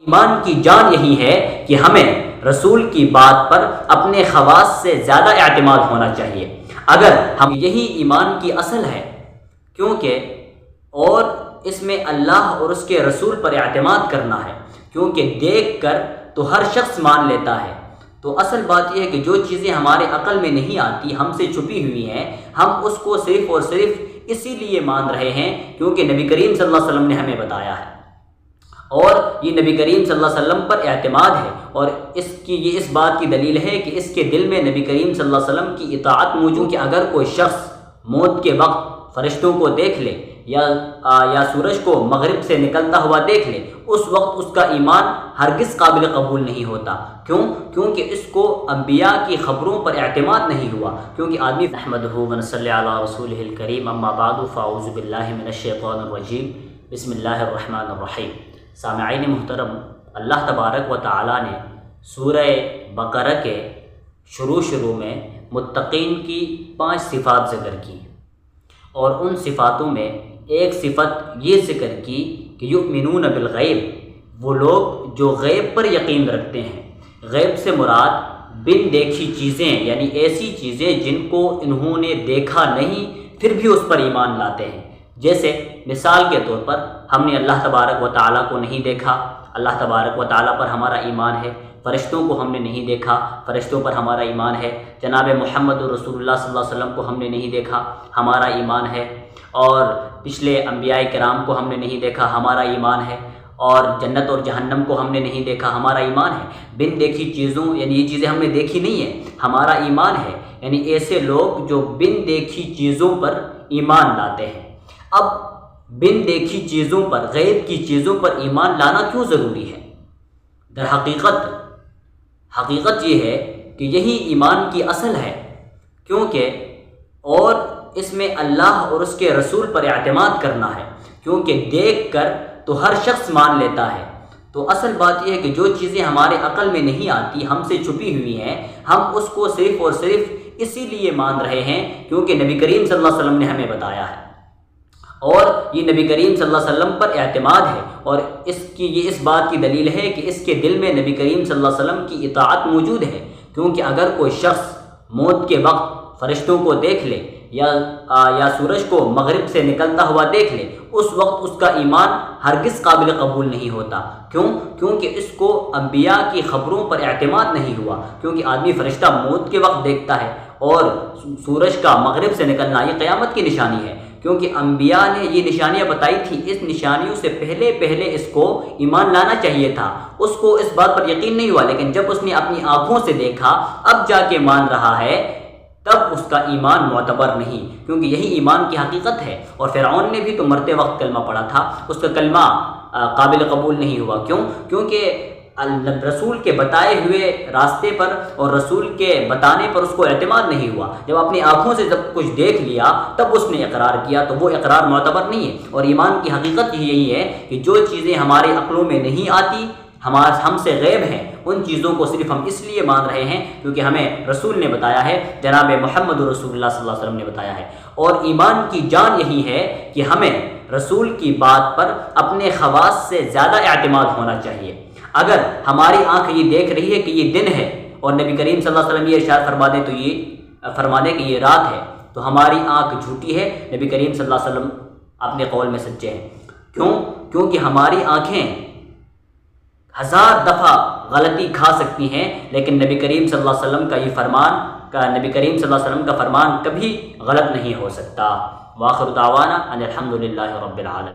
ایمان کی جان یہی ہے کہ ہمیں رسول کی بات پر اپنے خواص سے زیادہ اعتماد ہونا چاہیے۔ اگر ہم یہی ایمان کی اصل ہے، کیونکہ اور اس میں اللہ اور اس کے رسول پر اعتماد کرنا ہے، کیونکہ دیکھ کر تو ہر شخص مان لیتا ہے۔ تو اصل بات یہ ہے کہ جو چیزیں ہمارے عقل میں نہیں آتی، ہم سے چھپی ہوئی ہیں، ہم اس کو صرف اور صرف اسی لیے مان رہے ہیں کیونکہ نبی کریم صلی اللہ علیہ وسلم نے ہمیں بتایا ہے، اور یہ نبی کریم صلی اللہ علیہ وسلم پر اعتماد ہے، اور یہ اس بات کی دلیل ہے کہ اس کے دل میں نبی کریم صلی اللہ علیہ وسلم کی اطاعت موجود کہ اگر کوئی شخص موت کے وقت فرشتوں کو دیکھ لے یا سورج کو مغرب سے نکلتا ہوا دیکھ لے، اس وقت اس کا ایمان ہرگز قابل قبول نہیں ہوتا۔ کیونکہ اس کو انبیاء کی خبروں پر اعتماد نہیں ہوا، کیونکہ آدمی احمدہ ونصلی علی رسولہ الکریم، اما بعد فاعوذ باللہ من الشیطان الرجیم، بسم اللہ الرحمن الرحیم۔ سامعین محترم، اللہ تبارک و تعالی نے سورہ بقرہ کے شروع میں متقین کی 5 صفات ذکر کی، اور ان صفاتوں میں ایک صفت یہ ذکر کی کہ یؤمنون بالغیب، وہ لوگ جو غیب پر یقین رکھتے ہیں۔ غیب سے مراد بن دیکھی چیزیں، یعنی ایسی چیزیں جن کو انہوں نے دیکھا نہیں پھر بھی اس پر ایمان لاتے ہیں۔ جیسے مثال کے طور پر ہم نے اللہ تبارک و تعالیٰ کو نہیں دیکھا، اللہ تبارک و تعالیٰ پر ہمارا ایمان ہے۔ فرشتوں کو ہم نے نہیں دیکھا، فرشتوں پر ہمارا ایمان ہے۔ جناب محمد رسول اللہ صلی اللہ علیہ وسلم کو ہم نے نہیں دیکھا، ہمارا ایمان ہے۔ اور پچھلے انبیاء کرام کو ہم نے نہیں دیکھا، ہمارا ایمان ہے۔ اور جنت اور جہنم کو ہم نے نہیں دیکھا، ہمارا ایمان ہے۔ بن دیکھی چیزوں، یعنی یہ چیزیں ہم نے دیکھی نہیں ہیں، ہمارا ایمان ہے۔ یعنی ایسے لوگ جو بن دیکھی چیزوں پر ایمان لاتے ہیں۔ اب بن دیکھی چیزوں پر، غیب کی چیزوں پر ایمان لانا کیوں ضروری ہے؟ در حقیقت یہ ہے کہ یہی ایمان کی اصل ہے، کیونکہ اور اس میں اللہ اور اس کے رسول پر اعتماد کرنا ہے، کیونکہ دیکھ کر تو ہر شخص مان لیتا ہے۔ تو اصل بات یہ ہے کہ جو چیزیں ہمارے عقل میں نہیں آتی، ہم سے چھپی ہوئی ہیں، ہم اس کو صرف اور صرف اسی لیے مان رہے ہیں کیونکہ نبی کریم صلی اللہ علیہ وسلم نے ہمیں بتایا ہے، اور یہ نبی کریم صلی اللہ علیہ وسلم پر اعتماد ہے، اور یہ اس بات کی دلیل ہے کہ اس کے دل میں نبی کریم صلی اللہ علیہ وسلم کی اطاعت موجود ہے۔ کیونکہ اگر کوئی شخص موت کے وقت فرشتوں کو دیکھ لے یا سورج کو مغرب سے نکلتا ہوا دیکھ لے، اس وقت اس کا ایمان ہرگز قابل قبول نہیں ہوتا۔ کیونکہ اس کو انبیاء کی خبروں پر اعتماد نہیں ہوا، کیونکہ آدمی فرشتہ موت کے وقت دیکھتا ہے، اور سورج کا مغرب سے نکلنا یہ قیامت کی نشانی ہے، کیونکہ انبیاء نے یہ نشانیاں بتائی تھی۔ اس نشانیوں سے پہلے اس کو ایمان لانا چاہیے تھا، اس کو اس بات پر یقین نہیں ہوا، لیکن جب اس نے اپنی آنکھوں سے دیکھا، اب جا کے مان رہا ہے، تب اس کا ایمان معتبر نہیں، کیونکہ یہی ایمان کی حقیقت ہے۔ اور فرعون نے بھی تو مرتے وقت کلمہ پڑھا تھا، اس کا کلمہ قابل قبول نہیں ہوا۔ کیونکہ رسول کے بتائے ہوئے راستے پر اور رسول کے بتانے پر اس کو اعتماد نہیں ہوا۔ جب اپنی آنکھوں سے جب کچھ دیکھ لیا تب اس نے اقرار کیا، تو وہ اقرار معتبر نہیں ہے۔ اور ایمان کی حقیقت یہی ہے کہ جو چیزیں ہمارے عقلوں میں نہیں آتی، ہم سے غیب ہیں، ان چیزوں کو صرف ہم اس لیے مان رہے ہیں کیونکہ ہمیں رسول نے بتایا ہے، جناب محمد رسول اللہ صلی اللہ علیہ وسلم نے بتایا ہے۔ اور ایمان کی جان یہی ہے کہ ہمیں رسول کی بات پر اپنے خواص سے زیادہ اعتماد ہونا چاہیے۔ اگر ہماری آنکھ یہ دیکھ رہی ہے کہ یہ دن ہے، اور نبی کریم صلی اللہ علیہ وسلم یہ ارشاد فرما دے کہ یہ رات ہے، تو ہماری آنکھ جھوٹی ہے، نبی کریم صلی اللہ علیہ وسلم اپنے قول میں سچے ہیں۔ کیونکہ ہماری آنکھیں 1000 دفعہ غلطی کھا سکتی ہیں، لیکن نبی کریم صلی اللہ علیہ وسلم کا فرمان کبھی غلط نہیں ہو سکتا۔ وآخر دعوانا ان الحمد للہ رب العالمین۔